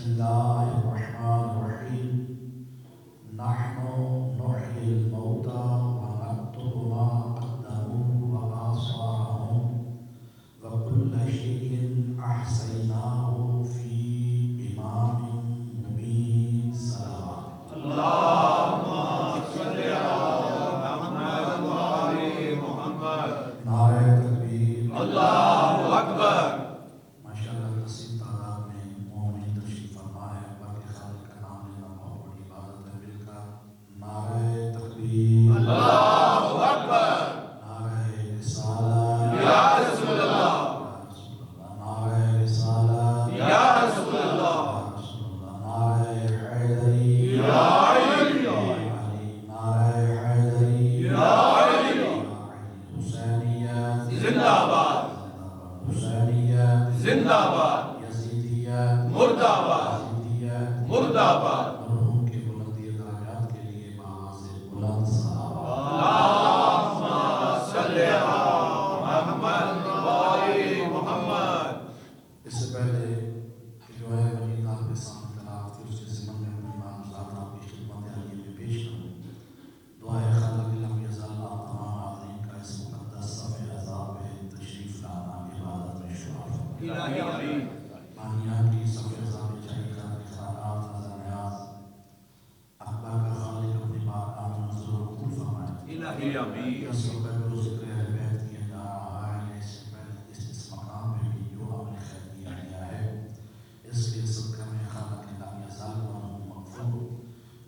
الله الرحمن الرحيم نحن نحيي الموتى ونكتب ما قدموا وآثارهم وكل شيء أحصيناه في إمام مبين صلوات اللهم صل على محمد وآل محمد. نعرہ تکبیر اللہ اکبر. ماشاءاللہ کثیر تعداد میں مومن تشریف فرما ہے. بلکہ خالق کا نام لینا بہت بڑی عبادت ہے. مل کر نعرہ تکبیر اللہ اکبر. نعرہ رسالت یا رسول اللہ. نعرہ رسالت یا رسول اللہ. نعرہ حیدری یا علی. نعرہ حیدری یا علی. حسینیت زندہ باد. حسینیت زندہ باد. یزیدیت مرد آباد. یزیدیت مرد آباد. مرحوم کی بلندی درجات کے لیے آواز بلند صلوات. اللهم صل على محمد وآل محمد. اس سے پہلے کہ جو ہے بنی طالب سامنے تلاوت کی اس کے ضمن میں اپنی معلومات آپ کی خدمت عالیہ میں پیش کروں. دعائے خالق لم یزل آپ تمام حاضرین کا اس مقدس صفحہ عذاب میں تشریف لانا عبادت میں شمار فرمائے. الہی آمین. مانیات کی صفحہ عذاب چاہیے کا اخراجات نظر نیاز اکبر کا خالق اپنی بارگاہ میں نظر و قبول فرمائے. الہی آمین. اس سے پہلے جو ذکر اہل بیت کیا جا رہا ہے اس سے پہلے اس مقام میں بھی جو ہم نے خیر کیا گیا ہے اس کے صدقہ میں خالق لم یزل ونہم مغفور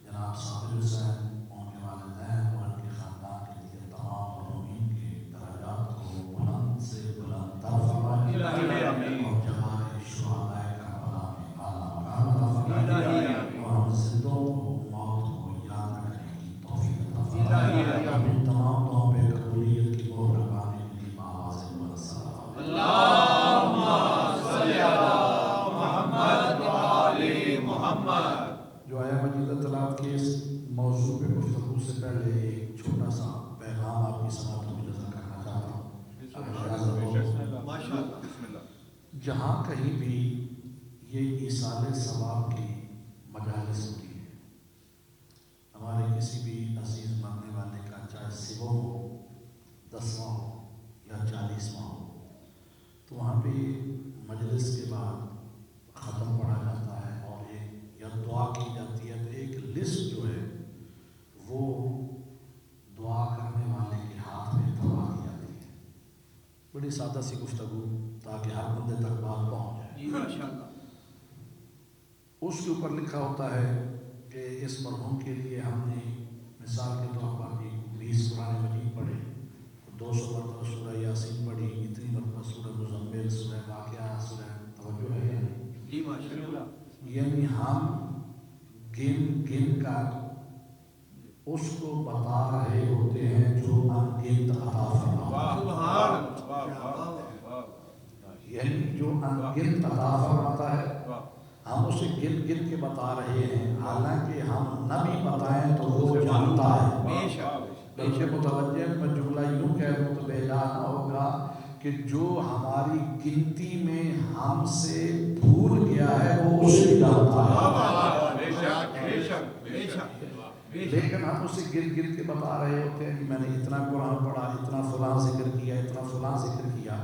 جناب صابر حسین ان کے والدین اور ان کے خاندان کے لیے تمام مرحومین کے درجات کو بلند سے بلند تر فرمائے. الہی آمین. اور جماعت شہدائے کربلا میں اعلیٰ مقام عطا فرمائے. الہی آمین. اور ہم زندوں کو موت کو یاد رکھنے کی توفیق عطا فرمائے. الہی آمین. ان تمام دعاؤں پہ قبولیت کی مہر لگانے کے لیے آواز بلند صلوات. اللهم صل على محمد وآل محمد. جو آیا مجید تلاوت کے اس موضوع پہ گفتگو سے پہلے ایک چھوٹا سا پیغام آپ کی سماعتوں میں نظر کرنا چاہتا ہوں. ماشاءاللہ. بسم اللہ. جہاں کہیں بھی یہ ایصال ثواب کی مجالس ہوتی ہے ہمارے کسی بھی عزیز ماننے والے کا چاہے سیووں ہو 10واں ہو یا 40واں ہو تو وہاں پہ مجلس کے بعد ختم پڑھا جاتا ہے اور ایک یا دعا کی جاتی ہے. تو ایک لسٹ جو ہے وہ دعا کرنے والے کے ہاتھ میں تھما دی جاتی ہے. بڑی سادہ سی گفتگو تاکہ ہر بندے تک بات پہنچ جائے. جی ماشاءاللہ. اس کے اوپر لکھا ہوتا ہے کہ اس مرحوم کے لیے ہم نے مثال کے طور پر 20 قرآن مجید پڑھے 200 مرتبہ سورہ یاسین پڑھی اتنی مرتبہ سورہ مزمل سورہ واقعہ سورہ توجہ ہے. جی ماشاءاللہ. یعنی ہم گن گن کر اس کو بتا رہے ہوتے ہیں جو ان گنت عطا فرماتا ہے. سبحان اللہ. یعنی جو ان گنت عطا فرماتا ہے ہم اسے گن گن کے بتا رہے ہیں. حالانکہ ہم نہ بھی بتائیں تو وہ جانتا ہے. بلکہ متوجہ میں جملہ یوں کہہ دوں تو بے جا نہ ہوگا کہ جو ہماری گنتی میں ہم سے بھول گیا ہے وہ اسے جانتا ہے. لیکن ہم اسے گر گر کے بتا رہے ہوتے ہیں کہ میں نے اتنا قرآن پڑھا اتنا فلاں ذکر کیا اتنا فلاں ذکر کیا.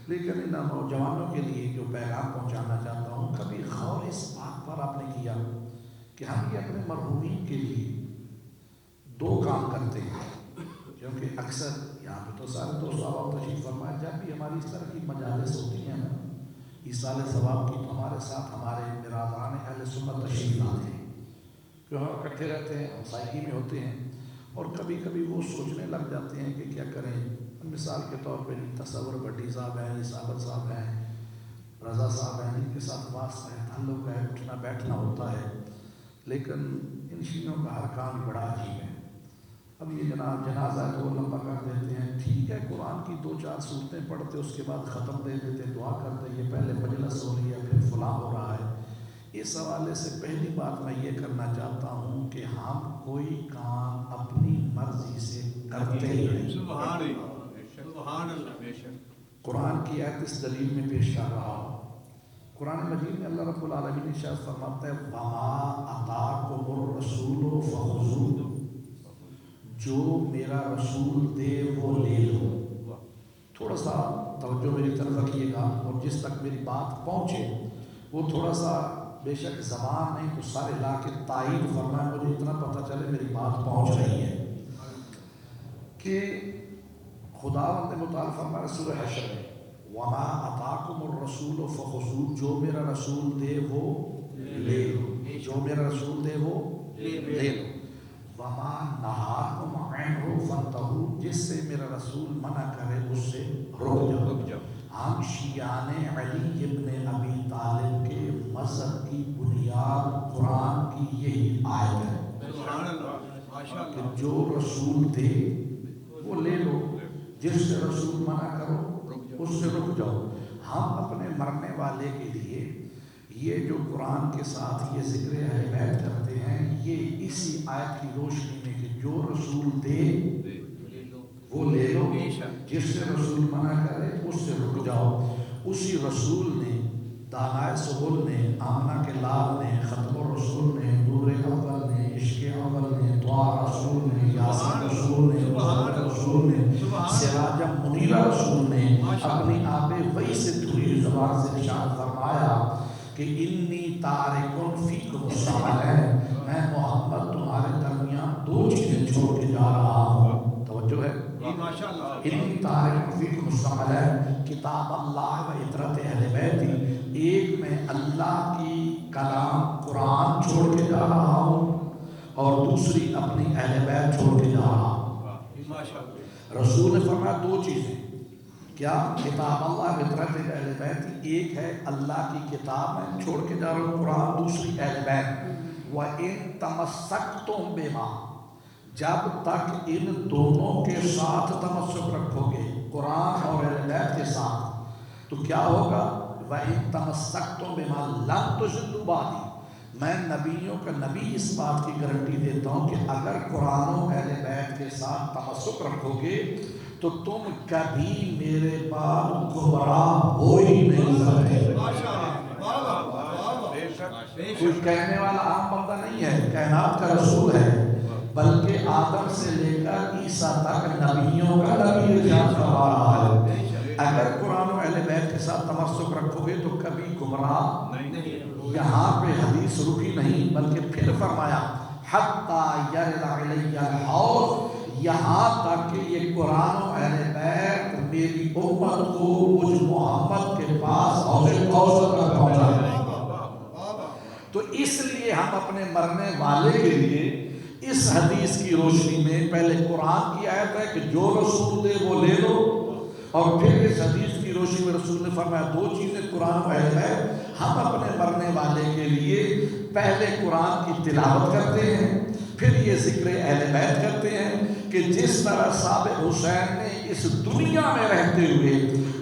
لیکن ان نوجوانوں کے لیے جو پیغام پہنچانا چاہتا ہوں کبھی غور اس بات پر آپ نے کیا کہ ہم یہ اپنے مرحومین کے لیے 2 کام کرتے ہیں. کیونکہ اکثر یہاں پہ تو سارے دوست آپ تشریف فرمائے جب بھی ہماری اس طرح کی مجالس ہوتی ہیں نا ایصال ثواب کی تو ہمارے ساتھ ہمارے برادران اہل سنت تشریف لاتے ہیں کہ ہم اکٹھے رہتے ہیں ہمسائیگی میں ہوتے ہیں اور کبھی کبھی وہ سوچنے لگ جاتے ہیں کہ کیا کریں. مثال کے طور پہ تصور بھٹی صاحب ہیں صابر صاحب ہیں رضا صاحب ہیں ان کے ساتھ واسطہ ہے تعلق ہے اٹھنا بیٹھنا ہوتا ہے. لیکن ان چیزوں کا ہر کام بڑا عجیب ہے. اب یہ جنازہ ہے تو وہ لمبا کر دیتے ہیں. ٹھیک ہے قرآن کی 2-4 صورتیں پڑھتے اس کے بعد ختم دے دیتے دعا کرتے یہ پہلے مجلس ہو رہی ہے پھر فلاں ہو رہا ہے. اس حوالے سے پہلی بات میں یہ کرنا چاہتا ہوں کہ ہم کوئی کام اپنی مرضی سے کرتے ہیں. سبحان اللہ. سبحان اللہ. قرآن کی آیت اس دلیل میں پیش کر رہا ہوں قرآن مجید میں اللہ رب العالمین ارشاد فرماتا ہے وَمَا أَتَاكُمُ الرَّسُولُ فَخُذُوهُ، جو میرا رسول دے وہ لے لو۔ تھوڑا سا توجہ میری طرف رکھیے گا، اور جس تک میری بات پہنچے وہ تھوڑا سا بے شک زبان نہیں تو سارے علاقے تائید فرمائے، مجھے اتنا پتہ چلے میری بات پہنچ رہی ہے کہ خداوند متعال فرمایا سورہ حشر میں وَمَا أَتَاكُمُ الرَّسُولُ فَخُذُوهُ، جو میرا رسول دے وہ لے لو، جو میرا رسول دے وہ لے لو۔ وَمَا نَهَاكُمْ عَنْهُ فَانْتَهُوا، جس سے میرا رسول منع کرے اس سے رک جاؤ۔ ہم شیعان علی ابن ابی طالب کے مذہب کی بنیاد قرآن کی یہی آیت ہے سبحان اللہ، ماشاء کہ اللہ، جو رسول دے وہ لے لو، جس سے رسول منع کرو اس سے رک جاؤ۔ ہم اپنے مرنے والے کے لیے یہ جو قرآن کے ساتھ یہ ذکر اہل بیت کرتے ہیں، یہ اسی آیت کی روشنی میں کہ جو رسول دے وہ لے لو، جس سے رسول منع کرے اس سے رک جاؤ۔ اسی رسول نے، دانائے سبل نے، آمنہ کے لال نے، ختم الرسول نے، نور اول نے، عشق اول نے، دعا رسول نے، یاسین رسول نے، محمد رسول نے، سراج منیرہ رسول نے اپنی آب وحی سے دھلی زبان سے ارشاد فرمایا کہ انی تارکن فیکم الثقلین، میں محمد تمہارے درمیان دو چیزیں چھوڑ کے جا رہا ہوں۔ توجہ ہے؟ ماشاء اللہ، انی تارکن فیکم الثقلین، کتاب اللہ و عطرت اہل بیت، ایک میں اللہ کی کلام قرآن چھوڑ کے جا رہا ہوں، اور دوسری اپنی اہل بیت چھوڑ کے جا رہا ہوں۔ ماشاء اللہ، رسول نے فرمایا دو چیزیں، کیا؟ کتاب اللہ عطرت اہل بیت، ایک ہے اللہ کی کتاب میں چھوڑ کے جا رہا ہوں قرآن، دوسری اہل بیت۔ وَإِن تَمَسَّكْتُم بِمَا، جب تک ان دونوں کے ساتھ تمسک رکھو گے، قرآن اور اہل بیت کے ساتھ، تو کیا ہوگا؟ وَإِن تَمَسَّكْتُم بِمَا لَن تُضِلُّوا بَعْدِي، میں نبیوں کا نبی اس بات کی گارنٹی دیتا ہوں کہ اگر قرآن و اہل بیت کے ساتھ تمسک رکھو گے تو تم کبھی میرے بعد گمراہ ہو ہی نہیں سکتے۔ ماشاء اللہ، واہ واہ واہ واہ، بے شک، بے کوئی شک، کہنے والا عام بندہ نہیں ہے، کائنات کا رسول ہے، بلکہ آدم سے لے کر عیسیٰ تک نبیوں کا نبی ارشاد فرما رہا ہے۔ اگر قرآن و اہل بیت کے ساتھ تمسک رکھو گے تو کبھی گمراہ نہیں، یہاں پہ حدیث رکی نہیں بلکہ پھر فرمایا حتی یرد علی الحوض، یہاں تک کہ یہ قرآن و اہل بیت میری امت کو مجھ محمد کے پاس حوض کوثر تک پہنچائے۔ تو اس لیے ہم اپنے مرنے والے کے لیے اس حدیث کی روشنی میں پہلے قرآن کی آیت ہے کہ جو رسول دے وہ لے لو، اور پھر اس حدیث کی روشنی میں رسول نے فرمایا دو چیزیں قرآن و اہل بیت، ہم اپنے مرنے والے کے لیے پہلے قرآن کی تلاوت کرتے ہیں، پھر یہ ذکر اہل بیت کرتے ہیں کہ جس طرح صاحب حسین نے اس دنیا میں رہتے ہوئے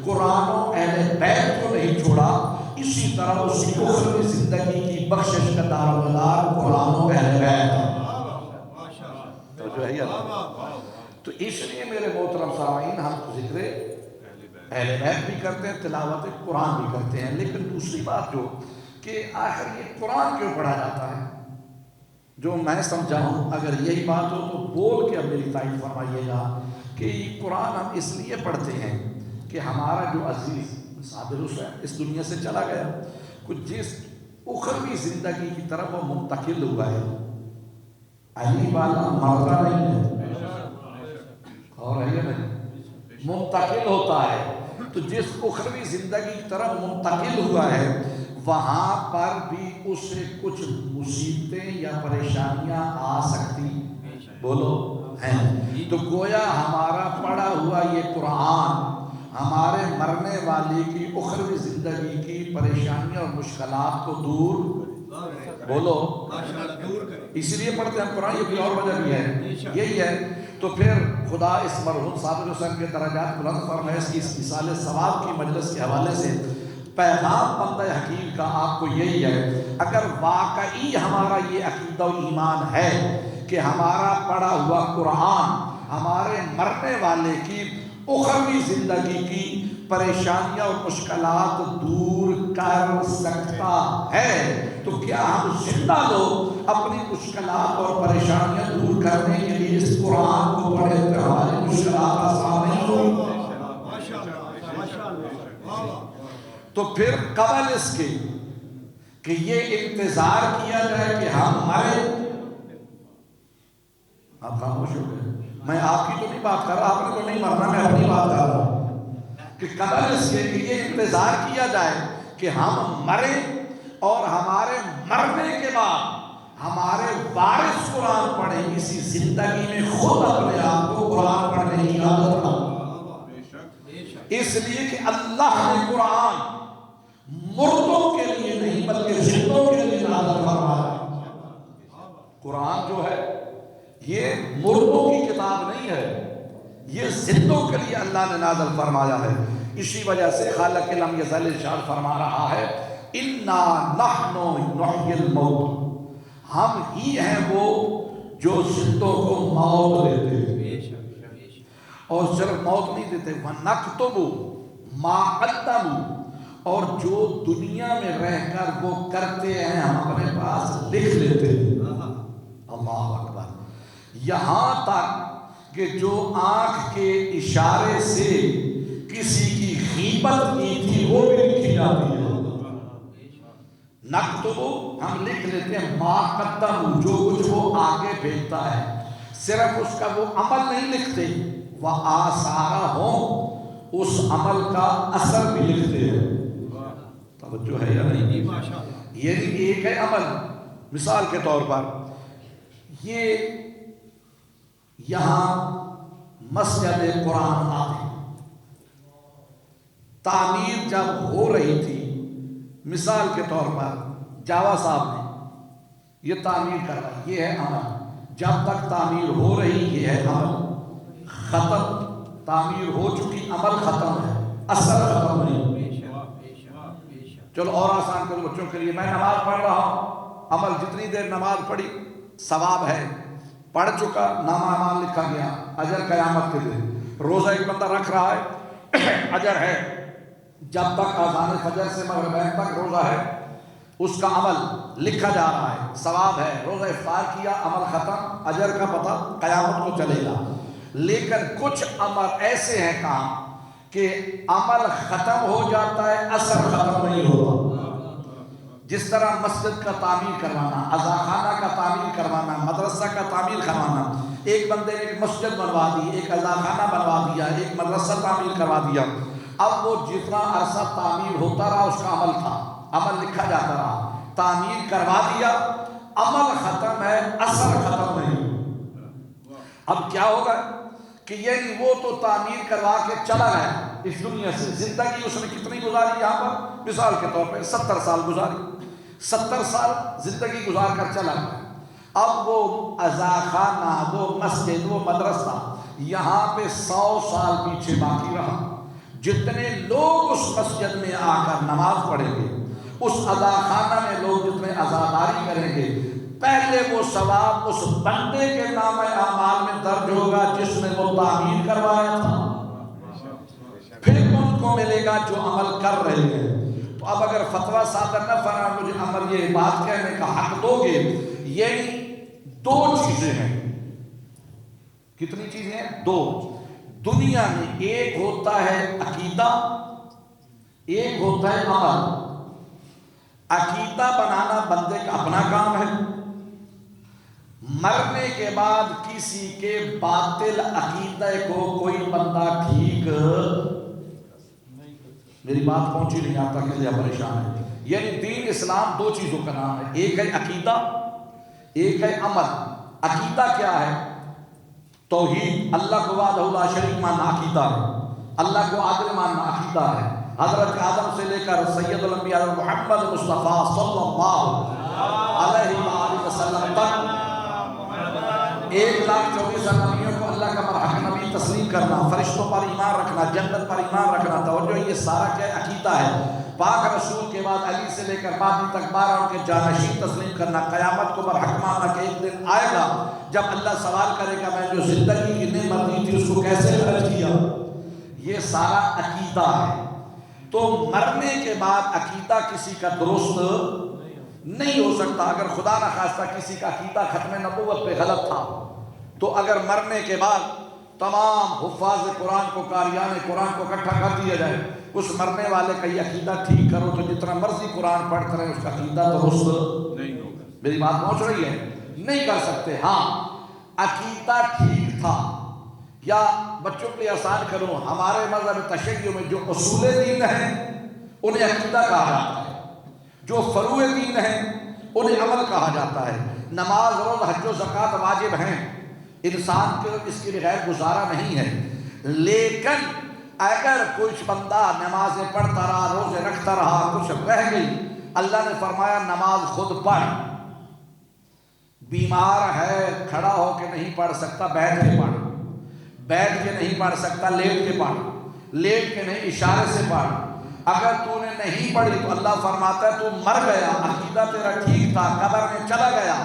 قرآن و اہل بیت کو نہیں چھوڑا، اسی طرح اس کی اخروی زندگی کی بخشش کا دار و مدار قرآن و اہل بیت ہے۔ تو جو ہے تو اس لیے میرے محترم سامعین ہم ذکر اہل بیت بھی کرتے ہیں، تلاوت قرآن بھی کرتے ہیں، لیکن دوسری بات جو کہ آخر یہ قرآن کیوں پڑھا جاتا ہے، جو میں سمجھا ہوں اگر یہی بات ہو تو بول کے اب میری تائید فرمائیے گا کہ یہ قرآن ہم اس لیے پڑھتے ہیں کہ ہمارا جو عزیز صاحب حسین اس دنیا سے چلا گیا، کچھ جس اخروی زندگی کی طرف وہ منتقل ہوا ہے، علی والا مرتا نہیں ہے اور ہے نہیں، منتقل ہوتا ہے، تو جس اخروی زندگی کی طرف منتقل ہوا ہے وہاں پر بھی اسے کچھ مصیبتیں یا پریشانیاں آ سکتی بولو ہیں، تو گویا ہمارا پڑھا ہوا یہ قرآن ہمارے مرنے والے کی اخروی زندگی کی پریشانیاں اور مشکلات کو دور بولو، اسی لیے پڑھتے ہیں قرآن، یہ کوئی اور وجہ بھی ہے، یہی ہے۔ تو پھر خدا اس مرحوم صابر حسین کے درجات بلند فرمائے، اس کی مثال ثواب کی مجلس کے حوالے سے پیغام بندہ حکیم کا آپ کو یہی ہے، اگر واقعی ہمارا یہ عقیدہ و ایمان ہے کہ ہمارا پڑھا ہوا قرآن ہمارے مرنے والے کی اخروی زندگی کی پریشانیاں اور مشکلات دور کر سکتا ہے، تو کیا ہم زندہ لوگ اپنی مشکلات اور پریشانیاں دور کرنے کے لیے اس قرآن کو پڑھے تو ہماری مشکلات آسان نہیں ہوئی؟ تو پھر قبل اس کے کہ یہ انتظار کیا جائے کہ ہم مریں، آپ خاموش ہو گئے، میں آپ کی تو نہیں بات کر رہا، آپ نے تو نہیں مرنا، میں اپنی بات کر رہا ہوں کہ قبل اس کے کہ یہ انتظار کیا جائے کہ ہم مریں اور ہمارے مرنے کے بعد ہمارے وارث قرآن پڑھیں، اسی زندگی میں خود اپنے آپ کو قرآن پڑھنے کی عادت بناؤ۔ اس لیے کہ اللہ نے قرآن مردوں کے لیے نہیں بلکہ زندوں کے لیے نازل فرمایا۔ قرآن جو ہے یہ مردوں کی کتاب نہیں ہے، یہ زندوں کے لیے اللہ نے نازل فرمایا ہے۔ اسی وجہ سے خالق لم یزل ارشاد فرما رہا ہے انا نحن نحیی الموت، ہم ہی ہیں وہ جو زندوں کو موت دیتے ہیں، اور صرف موت نہیں دیتے، وَنَكْتُبُ مَا قَدَّمُوا، اور جو دنیا میں رہ کر وہ کرتے ہیں ہم اپنے پاس لکھ لیتے ہیں۔ اللہ اکبر، یہاں تک کہ جو آنکھ کے اشارے سے کسی کی غیبت کی تھی وہ بھی لکھی جاتی ہے۔ نکتبو، ہم لکھ لیتے ہیں، ما قدموا، جو کچھ وہ آگے بھیجتا ہے، صرف اس کا وہ عمل نہیں لکھتے، وَآثَارَهُمْ، اس عمل کا اثر بھی لکھتے ہیں۔ توجہ ہے یا نہیں؟ یعنی ایک ہے عمل، مثال کے طور پر یہ یہاں مسجد قرآن آتی تعمیر جب ہو رہی تھی، مثال کے طور پر جاوا صاحب نے یہ تعمیر کر رہا، یہ ہے عمل، جب تک تعمیر ہو رہی یہ ہے عمل، ختم تعمیر ہو چکی عمل ختم ہے، اثر ختم نہیں۔ چلو اور آسان کرو بچوں کے لیے، میں نماز پڑھ رہا ہوں، عمل جتنی دیر نماز پڑھی ثواب ہے، پڑھ چکا نامہ اعمال لکھا گیا، اجر قیامت کے دن۔ روزہ ایک بندہ رکھ رہا ہے، اجر ہے، جب تک اذان فجر سے مغربین تک روزہ ہے اس کا عمل لکھا جا رہا ہے، ثواب ہے۔ روزہ افطار کیا، عمل ختم، اجر کا پتہ قیامت کو چلے گا۔ لیکن کچھ عمل ایسے ہیں کام کہ عمل ختم ہو جاتا ہے، اثر ختم نہیں ہوتا۔ جس طرح مسجد کا تعمیر کروانا، عزاخانہ کا تعمیر کروانا، مدرسہ کا تعمیر کروانا، ایک بندے نے ایک مسجد بنوا دی، ایک عزاخانہ بنوا دیا، ایک مدرسہ تعمیر کروا دیا، اب وہ جتنا عرصہ تعمیر ہوتا رہا اس کا عمل تھا، عمل لکھا جاتا رہا، تعمیر کروا دیا، عمل ختم ہے، اثر ختم نہیں۔ اب کیا ہوگا کہ یعنی وہ تو تعمیر کروا کے چلا گیا اس دنیا سے، زندگی اس نے کتنی گزاری یہاں پر، مثال کے طور پہ 70 سال گزاری، 70 سال زندگی گزار کر چلا گیا۔ اب وہ عزاخانہ، وہ مسجد، وہ مدرسہ یہاں پہ 100 سال پیچھے باقی رہا۔ جتنے لوگ اس مسجد میں آ کر نماز پڑھیں گے، اس عزاخانہ میں لوگ جتنے عزاداری کریں گے، پہلے وہ ثواب اس بندے کے نام اعمال میں درج ہوگا جس نے وہ تعمیر کروایا تھا، پھر ان کو ملے گا جو عمل کر رہے ہیں۔ تو اب اگر فتویٰ صادر نہ فرما مجھے عمل یہ بات کہنے کا حق دو گے، یعنی دو چیزیں ہیں۔ کتنی چیزیں ہیں؟ دو۔ دنیا میں ایک ہوتا ہے عقیدہ، ایک ہوتا ہے عمل۔ عقیدہ بنانا بندے کا اپنا کام ہے، مرنے کے بعد کسی کے باطل عقیدہ کو کوئی بندہ ٹھیک، میری بات پہنچی نہیں آتا کہ لیا پریشان ہے۔ یعنی دین اسلام دو چیزوں کا نام ہے، ایک ہے عقیدہ، ایک ہے عمل۔ عقیدہ کیا ہے؟ توحید، اللہ کو وحدہ لا شریک ماننا عقیدہ ہے، اللہ کو عادل ماننا عقیدہ ہے۔ حضرت آدم سے لے کر سید الانبیاء محمد مصطفیٰ صلی اللہ علیہ وآلہ وسلم تک 1,24,000 نبیوں کو اللہ کا مرحق نبی تسلیم کرنا، فرشتوں پر ایمان رکھنا، جنت پر ایمان رکھنا، توجہ یہ سارا کیا عقیدہ ہے۔ پاک رسول کے بعد علی سے لے کر مہدی تک 12 ان کے جانشین تسلیم کرنا، قیامت کو برحق ماننا کہ ایک دن آئے گا جب اللہ سوال کرے گا میں جو زندگی کی نعمت دی تھی اس کو کیسے خرچ کیا۔ یہ سارا عقیدہ ہے. تو مرنے کے بعد عقیدہ کسی کا درست نہیں ہو سکتا. اگر خدا نہ خواستہ کسی کا عقیدہ ختم نبوت پہ غلط تھا تو اگر مرنے کے بعد تمام حفاظ قرآن کو، قاریان قرآن کو اکٹھا کر دیا جائے، اس مرنے والے کا یہ عقیدہ ٹھیک کرو تو جتنا مرضی قرآن پڑھتے رہے اس کا عقیدہ درست نہیں ہوگا. میری بات پہنچ رہی ہے؟ نہیں کر سکتے. ہاں عقیدہ ٹھیک تھا. یا بچوں کے لیے آسان کروں، ہمارے مذہب تشیع میں جو اصول دین ہیں انہیں عقیدہ کہا جاتا ہے، جو فروع دین ہیں انہیں عمل کہا جاتا ہے. نماز، روزہ، حج و زکوٰۃ واجب ہیں، انسان کے اس کے بغیر گزارا نہیں ہے. لیکن اگر کچھ بندہ نمازیں پڑھتا رہا، روزے رکھتا رہا، کچھ رہ گئی، اللہ نے فرمایا نماز خود پڑھ. بیمار ہے، کھڑا ہو کے نہیں پڑھ سکتا، بیٹھ کے پڑھ. بیٹھ کے نہیں پڑھ سکتا، لیٹ کے پڑھ. لیٹ کے نہیں، اشارے سے پڑھ. اگر تو نے نہیں پڑھی تو اللہ فرماتا ہے تو مر گیا، عقیدہ تیرا ٹھیک تھا، قبر میں چلا گیا،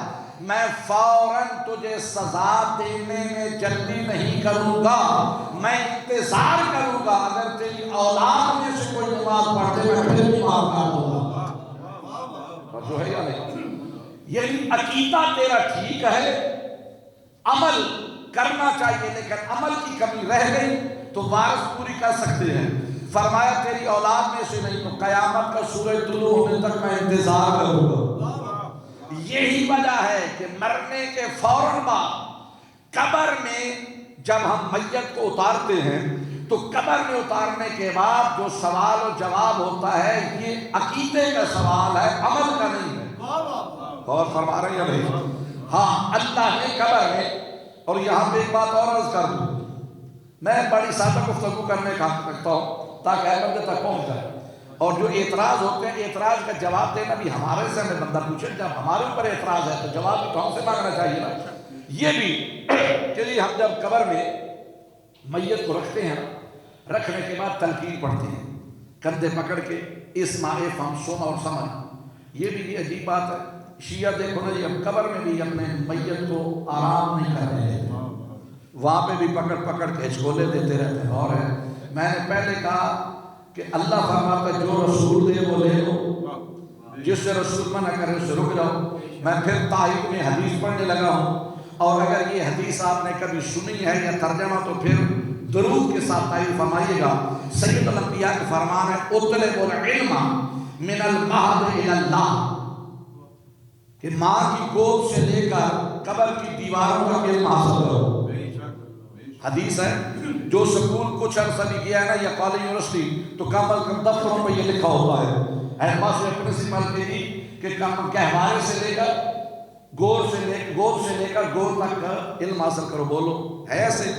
میں فوراً تجھے سزا دینے میں جلدی نہیں کروں گا، میں انتظار کروں گا. اگر تیری اولاد میں سے کوئی نماز پڑھتے میں پھر بھی معاف کر دوں گا. جو ہے یا نہیں؟ یعنی عقیدہ تیرا ٹھیک ہے، عمل کرنا چاہیے، لیکن عمل کی کمی رہ گئی تو وارث پوری کر سکتے ہیں. فرمایا تیری اولاد میں سے نہیں تو قیامت کا سورج طلوع ہونے تک میں انتظار کروں گا. یہی وجہ ہے کہ مرنے کے فوراً بعد قبر میں جب ہم میت کو اتارتے ہیں تو قبر میں اتارنے کے بعد جو سوال و جواب ہوتا ہے یہ عقیدے کا سوال ہے، عمل کا نہیں ہے. اور فرما رہے ہیں بھائی؟ ہاں اللہ نے قبر میں، اور یہاں پہ ایک بات اور عرض کر دوں، میں بڑی سادہ گفتگو کرنے کا رکھتا ہوں تاکہ اہل تک پہنچ جائے. اور جو اعتراض ہوتے ہیں اعتراض کا جواب دینا بھی ہمارے سے ہمیں بندہ پوچھے، جب ہمارے اوپر اعتراض ہے تو جواب بھی تو ہم سے مانگنا چاہیے نا. یہ بھی کہ ہم جب قبر میں میت کو رکھتے ہیں، رکھنے کے بعد تلقین پڑھتے ہیں کندھے پکڑ کے، اسمع افہم سن اور سمجھ. یہ بھی عجیب بات ہے. شیعہ دیکھو نا، یہ قبر میں بھی اپنے میت کو آرام نہیں کر رہے ہیں، وہاں پہ بھی پکڑ پکڑ کے ہچکولے دیتے رہتے ہیں. اور میں نے پہلے کہا کہ اللہ فرماتا ہے جو رسول دے وہ لے لو، جس سے رسول منع کرے اس سے رک جاؤ. میں پھر تائید میں حدیث پڑھنے لگا ہوں، اور اگر یہ حدیث آپ نے کبھی سنی ہے یا ترجمہ تو پھر درود کے ساتھ تائید فرمائیے گا. سید الانبیاء کا فرمان ہے اطلب العلم من المہد الی اللہ، کہ ماں کی گود سے لے کر قبر کی دیواروں کا علم حاصل کرو. حدیث ہے. جو سکول کچھ عرصہ بھی کیا ہے نا یا کالج یونیورسٹی تو کم از کم دفتروں پہ یہ لکھا ہوتا ہے، ہیڈماسٹر پرنسپل کے لیے کہ گہوارے سے لے کر گود سے لے کر گود تک کا علم حاصل کرو. بولو ہے ایسے؟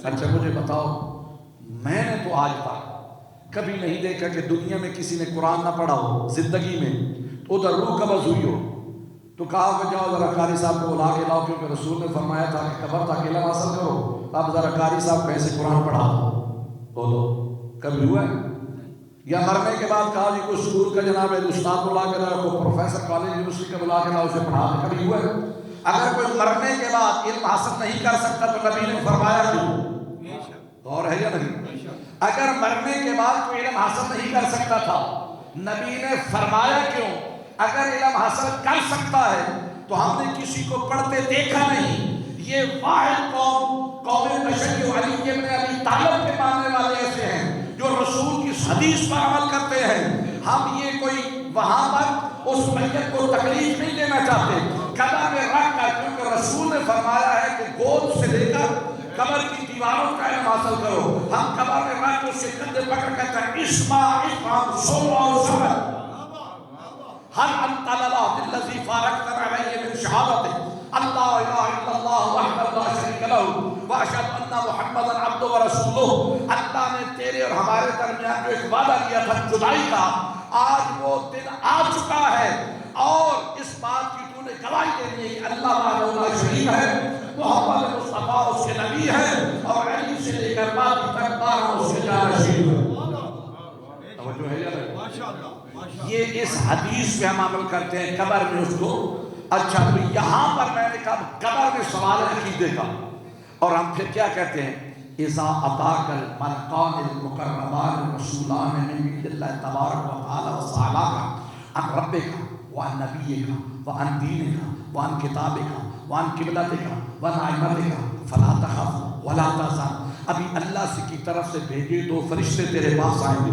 اچھا مجھے بتاؤ، میں نے تو آج تک کبھی نہیں دیکھا کہ دنیا میں کسی نے قرآن نہ پڑھا ہو زندگی میں، ادھر روح قبض ہوئی ہو تو کہا کہ جاؤ ذرا قاری صاحب کو بلا کے لاؤ، کیونکہ رسول نے فرمایا تھا کہ قبر تک علم حاصل کرو، اب ذرا قاری صاحب کیسے قرآن پڑھا دو. بولو کبھی ہوا ہے؟ یا مرنے کے بعد کہا جی کوئی اسکول کا جناب استاد بلا کے لاؤ، کوئی پروفیسر کالج یونیورسٹی کا بلا کے لاؤ، اسے پڑھا دے. کبھی ہوا ہے؟ اگر کوئی مرنے کے بعد علم حاصل نہیں کر سکتا تو نبی نے فرمایا کیوں؟ اور ہے یا نہیں؟ اگر مرنے کے بعد کوئی علم حاصل نہیں کر سکتا تھا نبی نے فرمایا کیوں؟ اگر علم حاصل کر سکتا ہے تو ہم نے کسی کو پڑھتے دیکھا نہیں. یہ واحد قوم تشیع علی ابن ابی طالب کے ماننے والے ایسے ہیں جو رسول کی حدیث پر عمل کرتے ہیں. ہم یہ کوئی وہاں پر اس میت کو تکلیف نہیں دینا چاہتے، قبر میں رکھ کر، کیونکہ رسول نے فرمایا ہے کہ گود سے لے کر قبر کی دیواروں کا علم حاصل کرو. ہم قبر میں رکھ اس سے کندھے پکڑ کر کہتے ہیں اسمع افہم سن اور سمجھ. هل أنت لله بالذي فارقتنا عليه من شهادته أن لا إله إلا الله وحده لا شريك له وأشهد أن محمدا عبده ورسوله. اللہ نے تیرے اور ہمارے درمیان جو ایک وعدہ کیا تھا جدائی کا، آج وہ دن آ چکا ہے، اور اس بات کی تو نے گواہی دینی ہے کہ اللہ وحدہ لا شریک ہے، محمد مصطفیٰ اس کے نبی ہے، اور علی سے لے کر باقی تک بارہ اس کے جانشین ہے. توجہ ہے یا نہیں؟ ماشاءاللہ. یہ اس حدیث پہ ہم عمل کرتے ہیں قبر میں اس کو. اچھا تو یہاں پر میں نے کہا قبر میں سوال عقیدے کا، اور ہم پھر کیا کہتے ہیں اذا اتاک الملکان المقربان الرسولان من عند اللہ تبارک و تعالی وسألوک عن ربک وعن نبیک وعن دینک وعن کتابک وعن قبلتک وعن ائمتک فلا تخف ولا تحزن. ابھی اللہ کی طرف سے بھیجے دو فرشتے تیرے پاس آئیں گے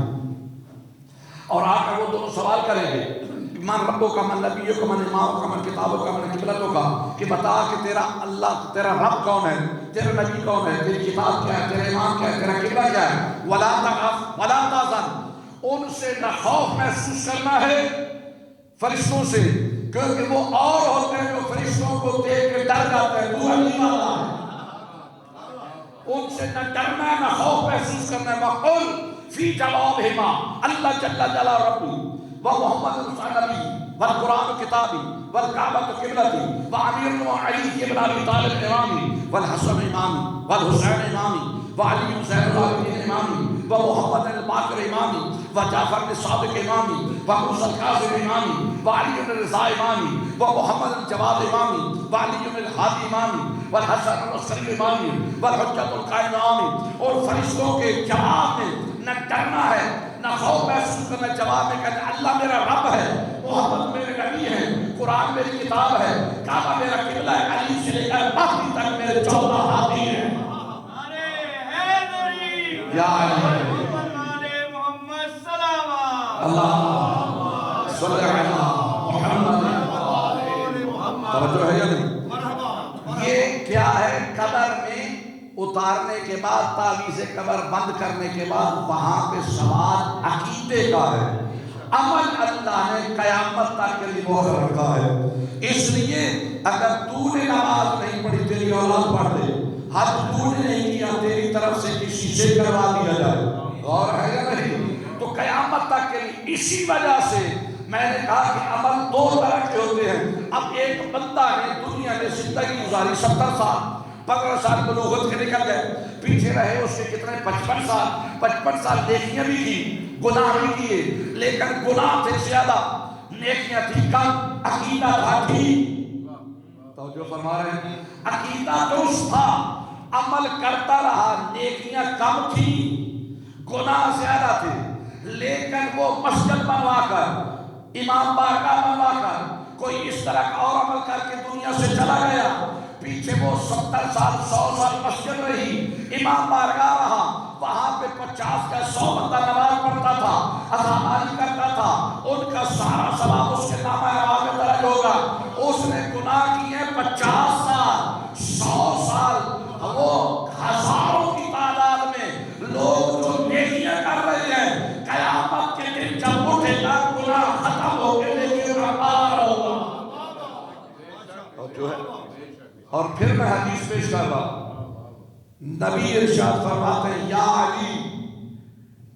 اور آ کر وہ دونوں سوال کریں گے من ربوں کا، من نبیوں کا، من اماموں کا، من کتابوں کا، من قبلتوں کا، کہ بتا کہ تیرا اللہ، تیرا رب کون ہے، تیرا نبی کون ہے، تیری کتاب کیا ہے، تیرا امام کیا ہے، تیرا قبلہ کیا ہے. ولا تخف ولا تحزن، ان سے نہ خوف محسوس کرنا ہے فرشتوں سے، کیونکہ وہ اور ہوتے ہیں جو فرشتوں کو دیکھ کے ڈر جاتے ہیں. تو علی والا ہے، ان سے نہ ڈرنا ہے نہ خوف محسوس کرنا ہے. وقل فی جوابہما اللہ جل جلالہ ومحمد نبی والقرآن کتابی والکعبۃ قبلتی وامیر وعلی ابن ابی طالب امامی والحسن امامی والحسین امامی وعلی زین العابدین امامی ومحمد الباقر امامی وجعفر الصادق امامی وموسیٰ الکاظم امامی وعلی الرضا امامی ومحمد الجواد امامی وعلی الہادی امامی والحسن العسکری امامی والحجۃ القائم امامی. اور فرشتوں کے جواب میں نہ ڈرنا ہے نہ خوف محسوس کرنا، جواب میں کہتے ہیں اللہ میرا رب ہے، محمد میرے نبی ہے، قرآن میری کتاب ہے، کعبہ میرا قبلہ ہے، علی سے لے کر مہدی تک میرے 14 ہاتھی ہیں. یا علی محمد سلام اللہ صلی علی محمد. توجہ ہے یا نہیں؟ یہ کیا ہے؟ قبر میں اتارنے کے بعد، تعویذ قبر بند کرنے کے بعد وہاں پہ سوال عقیدے کا ہے. عمل اللہ نے قیامت تک کے لیے مہر رکھا ہے. اس لیے اگر تو نے نماز نہیں پڑھی تیری اولاد پڑھ دے، حج تو نے نہیں کیا تیری طرف سے کسی سے کروا دیا جائے. غور ہے یا نہیں؟ تو قیامت تک کے لیے اسی وجہ سے میں نے کہا کہ عمل دو طرح کے ہوتے ہیں. اب ایک بندہ نے دنیا میں زندگی گزاری 70 سال، 15 سال بلوغت کے نکل گئے، پیچھے رہے اس کے کتنے 55 سال نیکیاں بھی کی، گناہ بھی کیے، لیکن گناہ تھے زیادہ، نیکیاں تھی کم، عقیدہ تھا ٹھیک. توجہ فرما رہے ہیں؟ عقیدہ درست تھا، عمل کرتا رہا، نیکیاں کم تھی، گناہ زیادہ تھے، لیکن وہ مسجد بنوا کر، امام بارگاہ بنوا کر، کوئی اس طرح کا اور عمل کر کے دنیا سے چلا گیا. پیچھے وہ 70 سال 100 سال مسجد رہی، امام بارگاہ رہا، وہاں پہ 50 کا 100 بندہ نماز پڑھتا تھا، اذان کرتا تھا، ان کا سارا ثواب اس کے نامہ اعمال میں درج ہوگا. اس نے گناہ کیے 50 سال 100 سال، وہ ہزاروں کی تعداد میں لوگ جو نیکیاں کر رہے ہیں، قیامت کے دن جب اٹھے گا گناہ ختم ہو کے نیکیوں کا پار ہوگا. جو ہے، اور پھر میں حدیث پیش کر رہا، نبی ارشاد فرماتے ہیں یا علی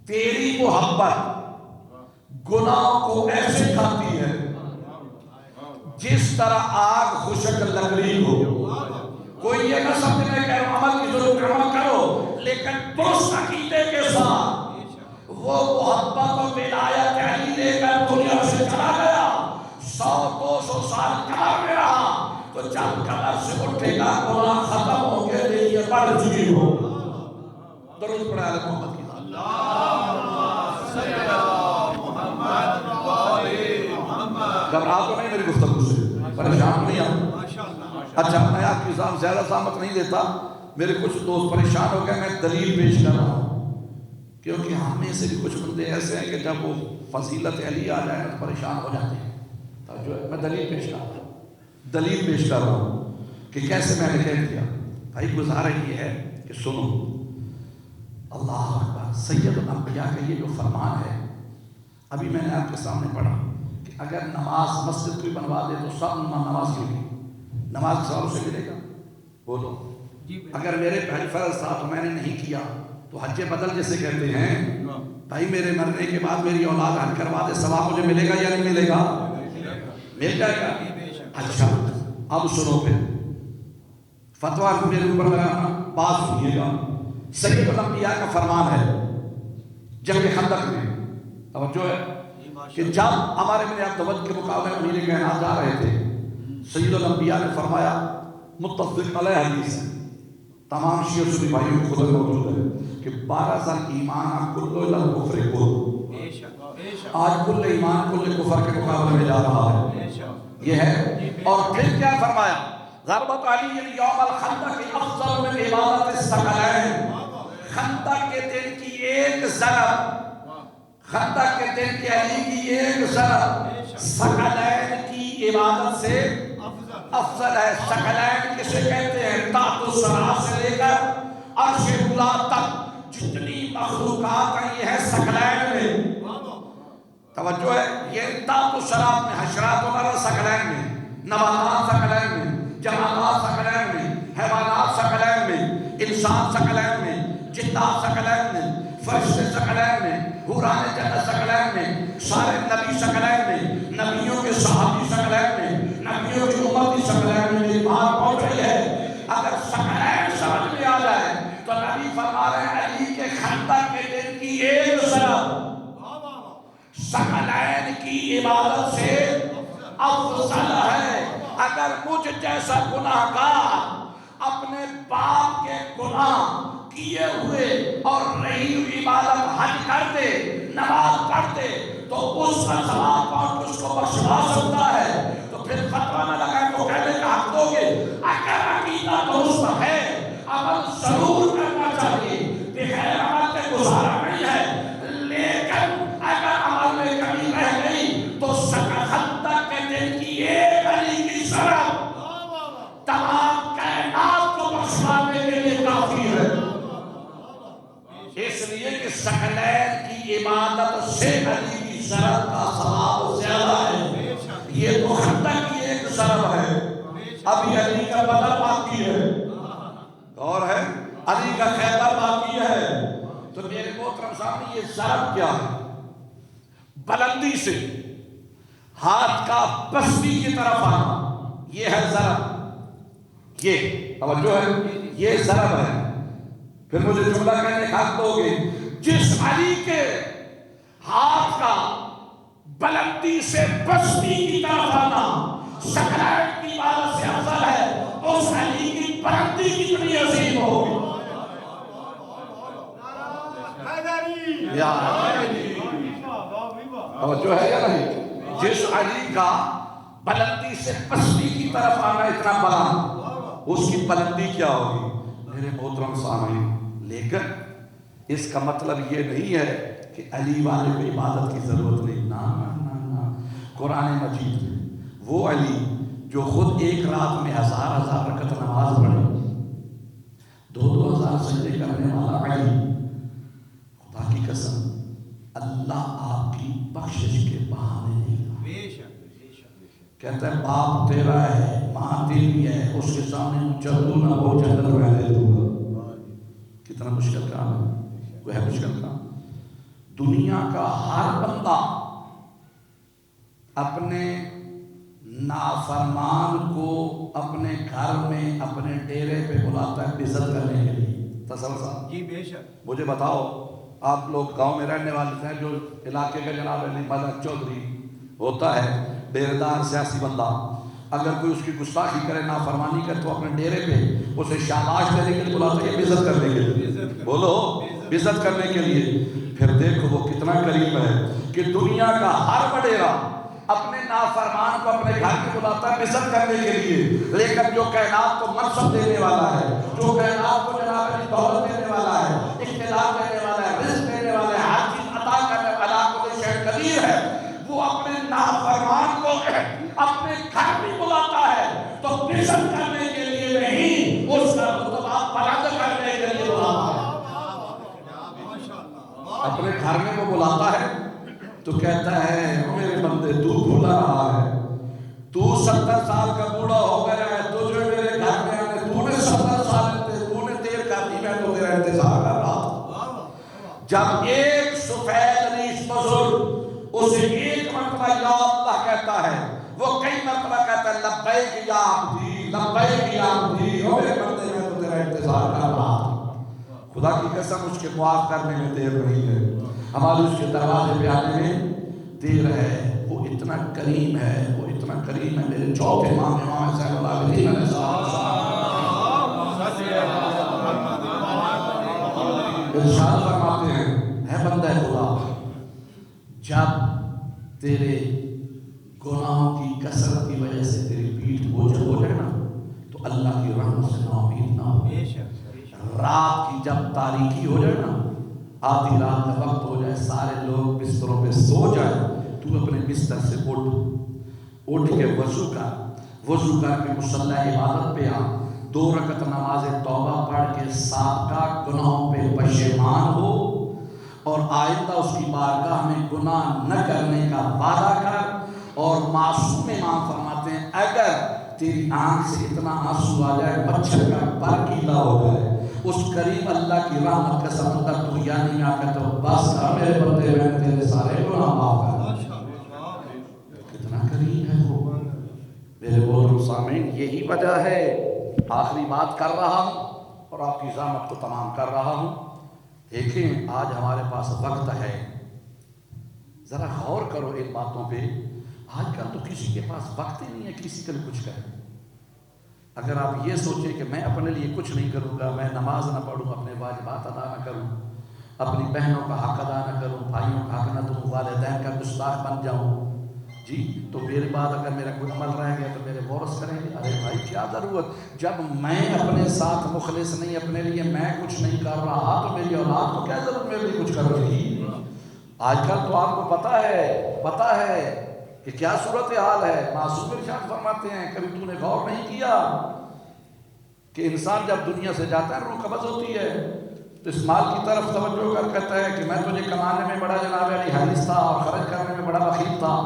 تیری محبت گناہوں کو ایسے کھاتی ہے جس طرح آگ خشک لکڑی ہو. کوئی یہ نہ سمجھنے کہ عمل کی ضرورت عمل کرو، لیکن درست عقیدے کے ساتھ وہ محبت و ولایت علی لے کر دنیا سے چلا گیا، 100-200 سال قبر میں رہا، تو جب قبر سے اٹھے گا گناہ ختم ہو کے لیے بڑھ چکی ہو. درود پڑھا ہے محمد کی ذات. گھبرا تو نہیں میری گفتگو سے، پریشان نہیں آپ؟ اچھا میں آپ کی زیادہ زحمت نہیں دیتا، میرے کچھ دوست پریشان ہو گئے، میں دلیل پیش کر رہا ہوں، کیونکہ ہم میں سے بھی کچھ بندے ایسے ہیں کہ جب وہ فضیلت علی آ جائے تو پریشان ہو جاتے ہیں. جو ہے میں دلیل پیش کر رہا ہوں کہ کیسے میں نے کہہ دیا. بھائی گزارا یہ ہے کہ سنو، اللہ اکبر، سید الانبیاء کا یہ جو فرمان ہے، ابھی میں نے آپ کے سامنے پڑھا کہ اگر نماز مسجد کوئی بنوا دے تو سب نماز کی ہوگی، نماز سال سے ملے گا. بولو، اگر میرے فرض تھا تو میں نے نہیں کیا تو حج بدل جیسے کہتے ہیں، بھائی میرے مرنے کے بعد میری اولاد حج کروا دے، ثواب مجھے ملے گا یا نہیں ملے گا؟ مل جائے گا. اچھا اب سنو، پھر فتویٰ میرے اوپر لگانا، بات سنیے گا. سید الانبیاء کا فرمان ہے جنگ خندق میں، توجہ ہے کہ جب ہمارے بن عبدالود کے مقابلے میں امیر کائنات جا رہے تھے، سید الانبیاء نے فرمایا، متفق علیہ حدیث ہے، تمام شیعہ سنی بھائیوں کی خود موجود ہے کہ 12 ایمان کل کفر کل، آج کل ایمان کل کفر کے مقابلے میں جا رہا ہے، یہ ہے۔ اور پھر کیا فرمایا؟ ضربت علی یوم الخندق افضل من عبادت الثقلین، خندق کے دن کی ایک ضرب، خندق کے دن کی علی کی ایک ضرب ثقلین کی عبادت سے افضل ہے۔ ثقلین کسے کہتے ہیں؟ تحت الثرى سے لے کر عرش اولی تک جتنی مخلوقات ہیں یہ ہے ثقلین میں، توجہ ہے، یہ تحت الثرى میں حشرات وغیرہ ثقلین میں، نباتات ثقلین میں، جمادات ثقلین میں، حیوانات ثقلین میں، انسان ثقلین میں، جنات ثقلین میں، فرشتے ثقلین میں، حوران جنت ثقلین میں، سارے نبی ثقلین میں، نبیوں کے صحابی ثقلین میں، نبیوں کی امتی ثقلین میں، یہ بات پہنچ رہی ہے۔ اگر ثقلین سمجھ میں آ جائے تو نبی فرما رہے ہیں علی کے خندق کے دن کی ایک ضرب ثقلین کی عبادت سے افضل ہے۔ اگر مجھ جیسا گناہ گار اپنے باپ کے گناہ کیے ہوئے اور رہی ہوئی عبادت حج کر دے، نماز پڑھ دے، تو اس کا ثواب پاؤں اس کو بخشوا سکتا ہے، تو پھر فتویٰ نہ لگائے تو کہنے کا حق دو گے۔ اگر عقیدہ درست ہے عمل ضرور کرنا چاہیے، بغیر عمل کے گزارا نہیں ہے، لیکن اگر عمل میں کمی رہ گئی تو خندق کے دن کی ایک علی کی ضرب تمام کائنات کو بخشوانے کے لیے کافی ہے۔ اس لیے کہ ثقلین کی عبادت سے علی کی ضرب کا ثواب زیادہ ہے۔ یہ تو خندق کی ایک ضرب ہے، ابھی علی کا بدر باقی ہے، اور ہے علی کا خیبر باقی ہے۔ تو میرے محترم سامنے یہ ضرب کیا ہے؟ بلندی سے ہاتھ کا پستی کی طرف آنا، یہ ہے ضرب، یہ توجہ ہے، یہ ضرب ہے۔ پھر مجھے جملہ کہنے کا حق دو گے، جس علی کے ہاتھ کا بلندی سے پستی کی طرف آنا ثقلین کی عبادت سے افضل ہے، اس علی کی بلندی کتنی عظیم ہوگی۔ توجہ ہے یا نہیں؟ جس علی کا بلندی سے پستی کی طرف آنا اتنا بلند، اس کی بلندی کیا ہوگی میرے محترم سامعین۔ لیکن اس کا مطلب یہ نہیں ہے کہ علی والے کو عبادت کی ضرورت نہیں، نہ۔ قرآن مجید میں وہ علی جو خود ایک رات میں 1000 رکعت نماز پڑھے، 2000 سجدے کرنے والا علی، خدا کی قسم اللہ آپ کی بخشش کے بہانے نہیں گا۔ کہتا ہے باپ تیرا ہے، ماں تیری ہے، اس کے سامنے چلو نہ ہو جنت میں دے دوں گا۔ کتنا مشکل کام ہے، وہ ہے مشکل کام۔ دنیا کا ہر بندہ اپنے نافرمان کو اپنے گھر میں اپنے ڈیرے پہ بلاتا ہے عزت کرنے کے لیے۔ تصور صاحب جی بے شک، مجھے بتاؤ، آپ لوگ گاؤں میں رہنے والے ہیں، جو علاقے کا جناب علی ملک چودھری ہوتا ہے، ڈیرےدار سیاسی بندہ، اگر کوئی اس کی گستاخی کرے، نافرمانی کرے، تو اپنے ڈیرے پہ اسے شاباش دینے کے لیے بلاتا ہے، عزت کرنے کے لیے، بولو عزت کرنے کے لیے۔ پھر دیکھو وہ کتنا کریم ہے کہ دنیا کا ہر وڈیرا اپنے نافرمان کو اپنے گھر میں بلاتا ہے عزت کرنے کے لیے، لیکن جو کائنات کو منصب دینے والا ہے، جو کائنات کو جناب علی دولت دینے والا ہے، اقتدار دینے والا ہے، رزق دینے والا ہے، ہر چیز عطا کرنے والا کوئی شے قدیر ہے، وہ اپنے نافرمان کو اپنے گھر میں بلاتا ہے تو عزت کرنے کے لیے نہیں، اس کا رتبہ بلند کرنے کے لیے بلاتا ہے۔ اپنے گھر میں وہ بلاتا ہے تو کہتا ہے میرے بندے تو بھولا رہا ہے، تو 70 سال کا بوڑھا ہو گیا ہے، تجھے میرے گھر میں آنے، تو نے 70 سال تو نے دیر کر دی، میں تو تیرا انتظار کر رہا تھا۔ جب ایک سفید ریش بزرگ اسے ایک مرتبہ یا اللہ کہتا ہے، وہ کئی مرتبہ کہتا ہے لبیک یا عبدی، لبیک یا عبدی، او میرے بندے میں تو تیرا انتظار کر رہا تھا۔ خدا کی قسم اس کے معاف کرنے میں دیر نہیں ہے، ہمارے اس کے دروازے پہ آنے میں دیر ہے۔ وہ اتنا کریم ہے، وہ اتنا کریم ہے۔ میرے چوتھے امام صاحب اللہ علیہ وسلم ارشاد فرماتے ہیں اے بندہ خدا جب تیرے گناہوں کی کثرت کی وجہ سے تیری پیٹھ بوجھل ہو جائے نا تو اللہ کی رحمت سے نا امید نہ ہو. رات کی جب تاریکی ہو جائے نا آدھی رات کا وقت ہو جائے سارے لوگ بستروں پہ سو جائے تو اپنے بستر سے اٹھ کے وضو کر کے مصلی عبادت پہ آ 2 رکعت نماز توبہ پڑھ کے سابقہ گناہوں پہ پشیمان ہو اور آئندہ اس کی بارگاہ میں گناہ نہ کرنے کا وعدہ کر. اور معصوم امام فرماتے ہیں اگر تیری آنکھ سے اتنا آنسو آ جائے مچھر کا پر گیلا ہو جائے اس قریب اللہ کی رحمت کا سمندر تو یا نہیں آ کر تو بس میرے بندے میں تیرے سارے گناہ معاف کر. کتنا قریب ہے وہ میرے محترم سامعین. یہی وجہ ہے آخری بات کر رہا ہوں اور آپ کی زحمت کو تمام کر رہا ہوں. دیکھیں آج ہمارے پاس وقت ہے ذرا غور کرو ان باتوں پہ. آج کل تو کسی کے پاس وقت ہی نہیں ہے کسی کے لیے کچھ کرے. اگر آپ یہ سوچیں کہ میں اپنے لیے کچھ نہیں کروں گا میں نماز نہ پڑھوں اپنے واجبات ادا نہ کروں اپنی بہنوں کا حق ادا نہ کروں بھائیوں کا حق نہ دوں والدین کا گستاخ بن جاؤں جی تو میرے بعد اگر میرا کوئی عمل رہ گیا تو میرے وارث کریں گے. ارے بھائی کیا ضرورت جب میں اپنے ساتھ مخلص نہیں اپنے لیے میں کچھ نہیں کر رہا تو میری اولاد کو کیا ضرورت میرے لیے کچھ کرنے کی. آج کل تو آپ کو پتہ ہے کہ کیا صورتحال ہے. معصوم ارشاد فرماتے ہیں کبھی تو نے غور نہیں کیا کہ انسان جب دنیا سے جاتا ہے روح قبض ہوتی ہے تو اس مال کی طرف توجہ کر کہتا ہے کہ میں تجھے کمانے میں بڑا جناب علی حریص تھا اور خرچ کرنے میں بڑا بخیل تھا.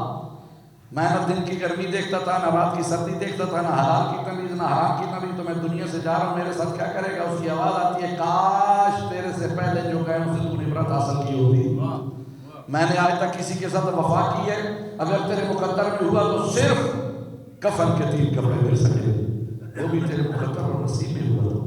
میں نہ دن کی گرمی دیکھتا تھا نہ رات کی سردی دیکھتا تھا نہ حلال کی تمیز نہ حرام کی تمیز. تو میں دنیا سے جا رہا ہوں میرے ساتھ کیا کرے گا. اس کی آواز آتی ہے کاش تیرے سے پہلے جو گئے ان سے تو نے عبرت حاصل کی ہوتی. میں نے آج تک کسی کے ساتھ وفا کی ہے اگر تیرے مقدر میں ہوا تو صرف کفن کے 3 کپڑے مل سکے وہ بھی تیرے مقدر اور نصیب میں ہوا تھا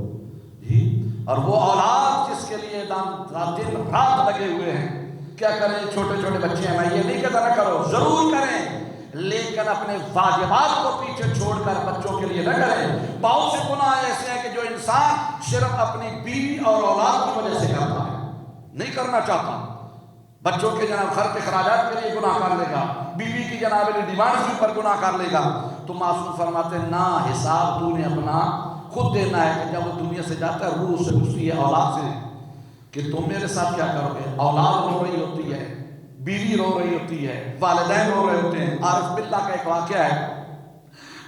جی. اور وہ اولاد جس کے لیے دن رات لگے ہوئے ہیں کیا کریں. چھوٹے چھوٹے بچے ہیں میں یہ نہیں کہتا نہ کرو ضرور کریں لیکن اپنے واجبات کو پیچھے چھوڑ کر بچوں کے لیے نہ کریں. بہت سے گناہ ایسے ہیں کہ جو انسان صرف اپنی بیوی اور اولاد کی وجہ سے کرتا ہے نہیں کرنا چاہتا. بچوں کے جناب خرچ اخراجات کے لیے گناہ کر لے گا بیوی کی جناب ڈیمانڈز کے اوپر گناہ کر لے گا. تو معصوم فرماتے ہیں نہ حساب تو نے اپنا خود دینا ہے کہ جب وہ دنیا سے جاتا ہے روح سے پوچھتی ہے اولاد سے کہ تم میرے ساتھ کیا کرو گے. اولاد رو رہی ہوتی ہے بیوی رو رہی ہوتی ہے والدین رو رہے ہوتے ہیں. عارف باللہ کا ایک واقعہ ہے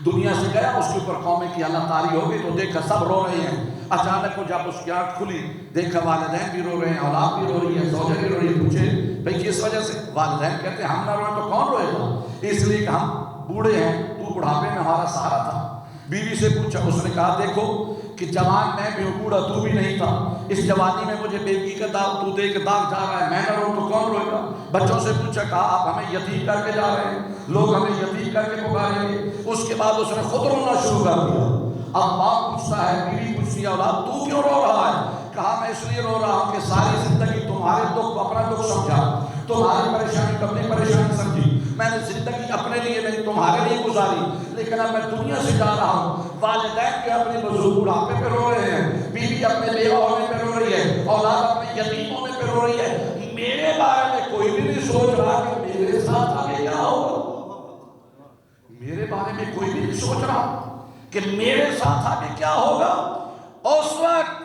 دنیا سے گیا اس کے اوپر قومیں کی اللہ تعالی ہو گئی تو دیکھا سب رو رہے ہیں. اچانک کو جب اس کی آنکھ کھلی دیکھا والدین بھی رو رہے ہیں اولاد بھی رو رہی ہے زوجہ بھی رو رہی ہے. پوچھے بھئی کس وجہ سے. والدین کہتے ہیں ہم نہ روئے تو کون روئے گا. اس لیے کہ ہم بوڑھے ہیں تو بڑھاپے میں ہمارا سہارا تھا. بیوی سے پوچھا اس نے کہا دیکھو کہ جوان میں بھی ہوں بوڑھا تو بھی نہیں تھا اس جوانی میں مجھے بیوی کا داغ تو دے کے داغ جا رہا ہے میں نہ روؤں تو کون روئے گا. بچوں سے پوچھا کہا آپ ہمیں یتیم کر کے جا رہے ہیں لوگ ہمیں یتیم کر کے پکاریں گے. اس کے بعد اس نے خود رونا شروع کر دیا. اب باپ پوچھتا ہے بیوی پوچھتی ہے اولاد تو کیوں رو رہا ہے. کہا میں اس لیے رو رہا ہوں کہ ساری زندگی تمہارے دکھ کو اپنا دکھ سمجھا تمہاری پریشانی کو اپنی پریشانی سمجھی. میں نے زندگی اپنے لیے نہیں تمہارے لیے گزاری لیکن اب میں دنیا سے جا رہا ہوں. والدین کے اپنے بزرگ بڑھاپے پہ رو رہے ہیں بیوی اپنے بیوہ ہونے پہ رو رہی ہے اولاد اپنے یتیم ہونے پہ رو رہی ہے. میرے بارے میں کوئی بھی نہیں سوچ رہا کہ میرے ساتھ آگے کیا ہوگا. میرے بارے میں کوئی بھی نہیں سوچ رہا کہ میرے ساتھ آگے کیا ہوگا. اس وقت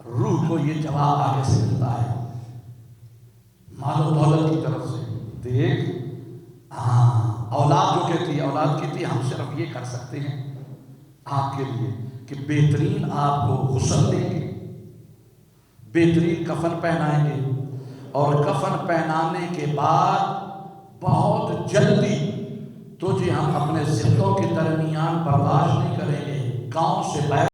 روح کو یہ جواب آگے سے ملتا ہے مال و دولت کی طرف سے. دیکھ اولاد جو کہتی ہے اولاد کہتی ہے ہم صرف یہ کر سکتے ہیں آپ کے لیے کہ بہترین آپ کو غسل دیں گے بہترین کفن پہنائیں گے اور کفن پہنانے کے بعد بہت جلدی تجھے ہم اپنے زندوں کے درمیان برداشت نہیں کریں گے. گاؤں سے باہر